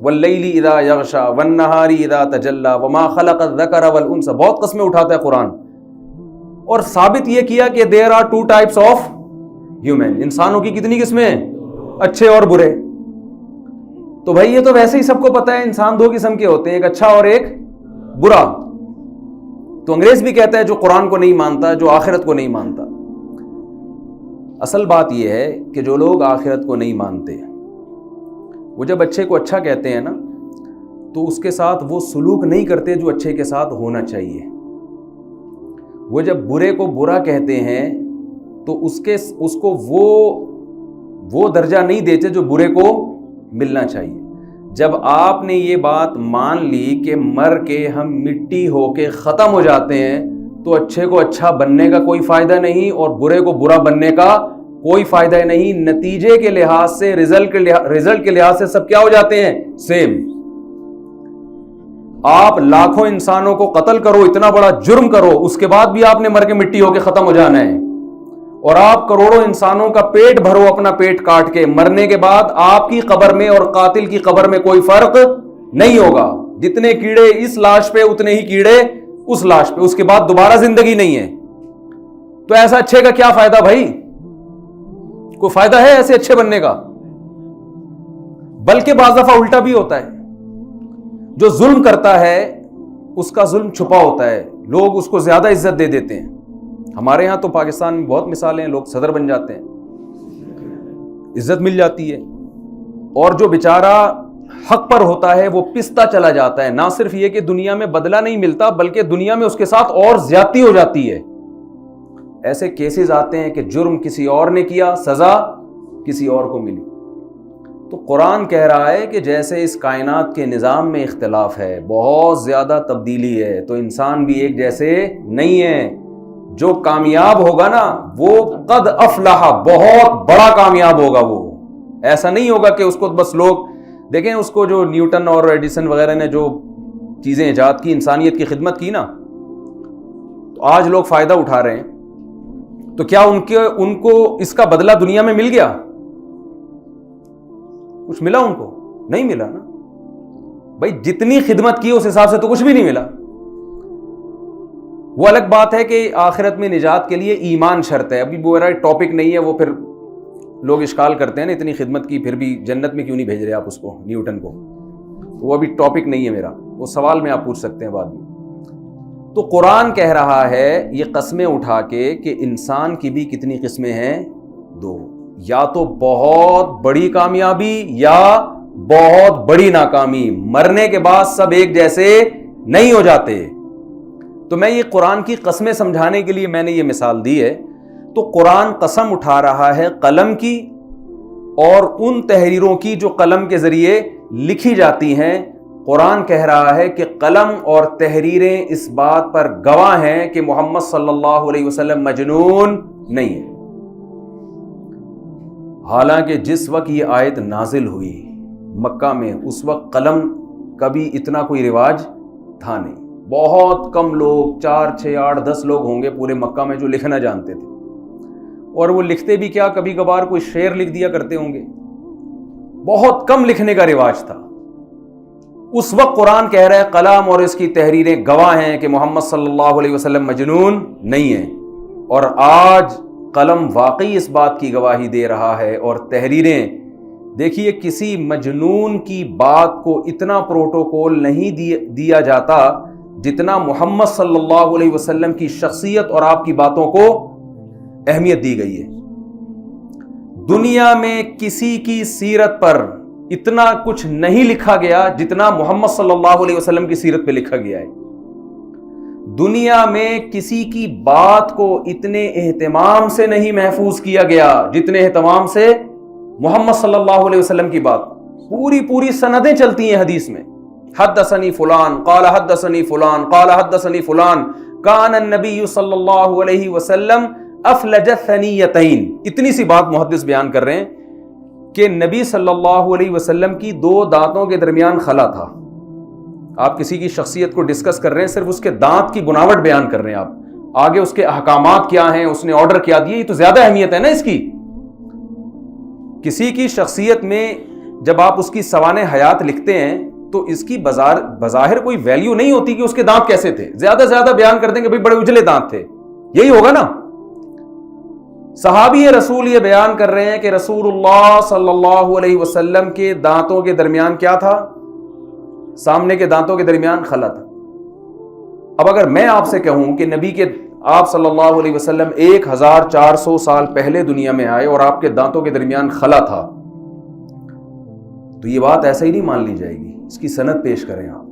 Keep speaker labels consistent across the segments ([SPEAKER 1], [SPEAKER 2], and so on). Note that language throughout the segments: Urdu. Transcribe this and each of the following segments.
[SPEAKER 1] واللیل اذا یغشا والنہار اذا تجلی وما خلق الذکر والانثى. بہت قسمیں اٹھاتا ہے قرآن، اور ثابت یہ کیا کہ there are two types of human. انسانوں کی کتنی قسمیں ہیں؟ اچھے اور برے. تو بھائی یہ تو ویسے ہی سب کو پتہ ہے انسان دو قسم کے ہوتے ہیں، ایک اچھا اور ایک برا. تو انگریز بھی کہتا ہے جو قرآن کو نہیں مانتا، جو آخرت کو نہیں مانتا. اصل بات یہ ہے کہ جو لوگ آخرت کو نہیں مانتے وہ جب اچھے کو اچھا کہتے ہیں نا تو اس کے ساتھ وہ سلوک نہیں کرتے جو اچھے کے ساتھ ہونا چاہیے. وہ جب برے کو برا کہتے ہیں تو اس کو وہ درجہ نہیں دیتے جو برے کو ملنا چاہیے. جب آپ نے یہ بات مان لی کہ مر کے ہم مٹی ہو کے ختم ہو جاتے ہیں تو اچھے کو اچھا بننے کا کوئی فائدہ نہیں اور برے کو برا بننے کا کوئی فائدہ نہیں. نتیجے کے لحاظ سے، رزلٹ کے لحاظ سے سب کیا ہو جاتے ہیں؟ سیم. آپ لاکھوں انسانوں کو قتل کرو، اتنا بڑا جرم کرو، اس کے بعد بھی آپ نے مر کے مٹی ہو کے ختم ہو جانا ہے. اور آپ کروڑوں انسانوں کا پیٹ بھرو اپنا پیٹ کاٹ کے، مرنے کے بعد آپ کی قبر میں اور قاتل کی قبر میں کوئی فرق نہیں ہوگا. جتنے کیڑے اس لاش پہ اتنے ہی کیڑے اس لاش پہ، اس کے بعد دوبارہ زندگی نہیں ہے. تو ایسا اچھے کا کیا فائدہ بھائی؟ کوئی فائدہ ہے ایسے اچھے بننے کا؟ بلکہ بعض دفعہ الٹا بھی ہوتا ہے. جو ظلم کرتا ہے اس کا ظلم چھپا ہوتا ہے، لوگ اس کو زیادہ عزت دے دیتے ہیں. ہمارے ہاں تو پاکستان میں بہت مثالیں ہیں، لوگ صدر بن جاتے ہیں، عزت مل جاتی ہے، اور جو بیچارہ حق پر ہوتا ہے وہ پستا چلا جاتا ہے. نہ صرف یہ کہ دنیا میں بدلہ نہیں ملتا بلکہ دنیا میں اس کے ساتھ اور زیادتی ہو جاتی ہے. ایسے کیسز آتے ہیں کہ جرم کسی اور نے کیا، سزا کسی اور کو ملی. تو قرآن کہہ رہا ہے کہ جیسے اس کائنات کے نظام میں اختلاف ہے، بہت زیادہ تبدیلی ہے، تو انسان بھی ایک جیسے نہیں ہے. جو کامیاب ہوگا نا وہ قد افلح، بہت بڑا کامیاب ہوگا. وہ ایسا نہیں ہوگا کہ اس کو بس لوگ دیکھیں، اس کو جو نیوٹن اور ایڈیسن وغیرہ نے جو چیزیں ایجاد کی، انسانیت کی خدمت کی نا، تو آج لوگ فائدہ اٹھا رہے ہیں. تو کیا ان کو اس کا بدلہ دنیا میں مل گیا؟ کچھ ملا ان کو؟ نہیں ملا نا بھائی. جتنی خدمت کی اس حساب سے تو کچھ بھی نہیں ملا. وہ الگ بات ہے کہ آخرت میں نجات کے لیے ایمان شرط ہے. ابھی وہ میرا ٹاپک نہیں ہے. وہ پھر لوگ اشکال کرتے ہیں نا، اتنی خدمت کی پھر بھی جنت میں کیوں نہیں بھیج رہے آپ اس کو، نیوٹن کو. وہ ابھی ٹاپک نہیں ہے میرا، وہ سوال میں آپ پوچھ سکتے ہیں بعد میں. تو قرآن کہہ رہا ہے یہ قسمیں اٹھا کے کہ انسان کی بھی کتنی قسمیں ہیں؟ دو. یا تو بہت بڑی کامیابی یا بہت بڑی ناکامی. مرنے کے بعد سب ایک جیسے نہیں ہو جاتے. تو میں یہ قرآن کی قسمیں سمجھانے کے لیے میں نے یہ مثال دی ہے. تو قرآن قسم اٹھا رہا ہے قلم کی اور ان تحریروں کی جو قلم کے ذریعے لکھی جاتی ہیں. قرآن کہہ رہا ہے کہ قلم اور تحریریں اس بات پر گواہ ہیں کہ محمد صلی اللہ علیہ وسلم مجنون نہیں ہے. حالانکہ جس وقت یہ آیت نازل ہوئی مکہ میں، اس وقت قلم کا بھی اتنا کوئی رواج تھا نہیں. بہت کم لوگ، 4 6 8 10 لوگ ہوں گے پورے مکہ میں جو لکھنا جانتے تھے. اور وہ لکھتے بھی کیا، کبھی کبھار کوئی شعر لکھ دیا کرتے ہوں گے. بہت کم لکھنے کا رواج تھا. اس وقت قرآن کہہ رہا ہے قلم اور اس کی تحریریں گواہ ہیں کہ محمد صلی اللہ علیہ وسلم مجنون نہیں ہے. اور آج قلم واقعی اس بات کی گواہی دے رہا ہے. اور تحریریں دیکھیے، کسی مجنون کی بات کو اتنا پروٹوکول نہیں دیا جاتا جتنا محمد صلی اللہ علیہ وسلم کی شخصیت اور آپ کی باتوں کو اہمیت دی گئی ہے. دنیا میں کسی کی سیرت پر اتنا کچھ نہیں لکھا گیا جتنا محمد صلی اللہ علیہ وسلم کی سیرت پہ لکھا گیا ہے. دنیا میں کسی کی بات کو اتنے اہتمام سے نہیں محفوظ کیا گیا جتنے اہتمام سے محمد صلی اللہ علیہ وسلم کی بات. پوری سندیں چلتی ہیں حدیث میں. حدثنی فلان قال حدثنی فلان قال حدثنی فلان کان النبی صلی اللہ علیہ وسلم افلج ثنیتین. اتنی سی بات محدث بیان کر رہے ہیں کہ نبی صلی اللہ علیہ وسلم کی 2 دانتوں کے درمیان خلا تھا. آپ کسی کی شخصیت کو ڈسکس کر رہے ہیں، صرف اس کے دانت کی بناوٹ بیان کر رہے ہیں. آپ آگے اس کے احکامات کیا ہیں، اس نے آرڈر کیا دیے، یہ تو زیادہ اہمیت ہے نا اس کی. کسی کی شخصیت میں جب آپ اس کی سوانح حیات لکھتے ہیں تو اس کی بظاہر کوئی ویلیو نہیں ہوتی کہ اس کے دانت کیسے تھے. زیادہ سے زیادہ بیان کر دیں کہ بھئی بڑے اجلے دانت تھے, یہی ہوگا نا. صحابی رسول یہ بیان کر رہے ہیں کہ رسول اللہ صلی اللہ علیہ وسلم کے دانتوں کے درمیان کیا تھا؟ سامنے کے دانتوں کے درمیان خلا تھا. اب اگر میں آپ سے کہوں کہ نبی کے آپ صلی اللہ علیہ وسلم 1400 سال پہلے دنیا میں آئے اور آپ کے دانتوں کے درمیان خلا تھا, تو یہ بات ایسا ہی نہیں مان لی جائے گی. اس کی سند پیش کریں آپ.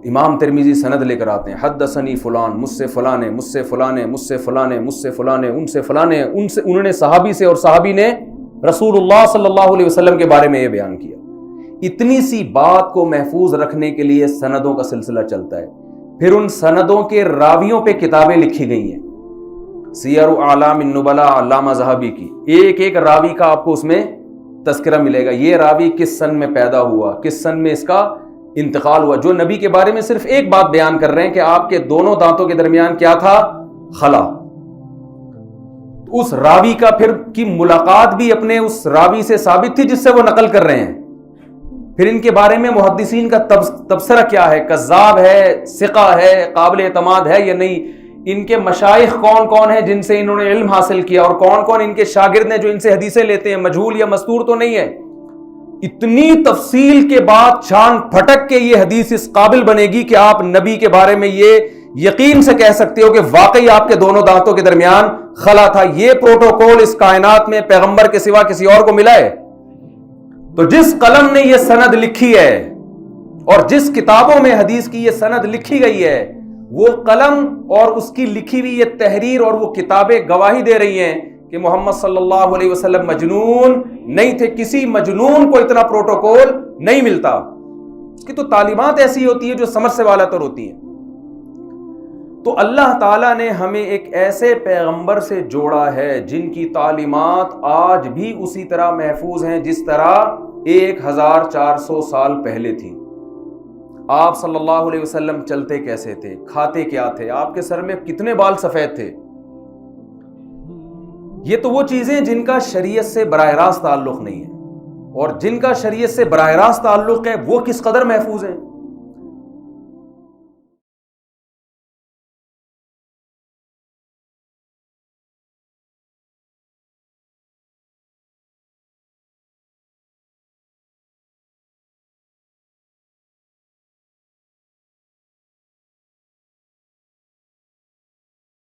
[SPEAKER 1] امام ترمذی سند لے کر آتے ہیں, حدثنی فلان, مجھ سے فلاں نے, مجھ سے فلاں نے, مجھ سے فلاں نے, مجھ سے فلاں نے, ان سے فلاں نے, انہوں نے صحابی سے, اور صحابی نے رسول اللہ صلی اللہ علیہ وسلم کے بارے میں یہ بیان کیا. اتنی سی بات کو محفوظ رکھنے کے لیے سندوں کا سلسلہ چلتا ہے. پھر ان سندوں کے راویوں پہ کتابیں لکھی گئی ہیں. سیر اعلام النبلاء علامہ ذہبی کی, ایک ایک راوی کا آپ کو اس میں تذکرہ ملے گا. یہ راوی کس سن میں پیدا ہوا, کس سن میں اس کا انتقال ہوا. جو نبی کے بارے میں صرف ایک بات بیان کر رہے ہیں کہ آپ کے دونوں دانتوں کے درمیان کیا تھا؟ خلا. اس راوی کا پھر کی ملاقات بھی اپنے اس راوی سے ثابت تھی جس سے وہ نقل کر رہے ہیں. پھر ان کے بارے میں محدثین کا تبصرہ کیا ہے, کذاب ہے, ثقہ ہے, قابل اعتماد ہے یا نہیں, ان کے مشائخ کون کون ہیں جن سے انہوں نے علم حاصل کیا, اور کون کون ان کے شاگرد ہیں جو ان سے حدیثیں لیتے ہیں, مجہول یا مستور تو نہیں ہے. اتنی تفصیل کے بعد چھان پھٹک کے یہ حدیث اس قابل بنے گی کہ آپ نبی کے بارے میں یہ یقین سے کہہ سکتے ہو کہ واقعی آپ کے دونوں دانتوں کے درمیان خلا تھا. یہ پروٹوکول اس کائنات میں پیغمبر کے سوا کسی اور کو ملا ہے؟ تو جس قلم نے یہ سند لکھی ہے اور جس کتابوں میں حدیث کی یہ سند لکھی گئی ہے, وہ قلم اور اس کی لکھی ہوئی یہ تحریر اور وہ کتابیں گواہی دے رہی ہیں کہ محمد صلی اللہ علیہ وسلم مجنون نہیں تھے. کسی مجنون کو اتنا پروٹوکول نہیں ملتا. اس کی تو تعلیمات ایسی ہوتی ہیں جو سمجھ سے والا تر ہوتی ہیں. تو اللہ تعالیٰ نے ہمیں ایک ایسے پیغمبر سے جوڑا ہے جن کی تعلیمات آج بھی اسی طرح محفوظ ہیں جس طرح 1400 سال پہلے تھی. آپ صلی اللہ علیہ وسلم چلتے کیسے تھے, کھاتے کیا تھے, آپ کے سر میں کتنے بال سفید تھے, یہ تو وہ چیزیں جن کا شریعت سے براہ راست تعلق نہیں ہے, اور جن کا شریعت سے براہ راست تعلق ہے وہ کس قدر محفوظ ہیں.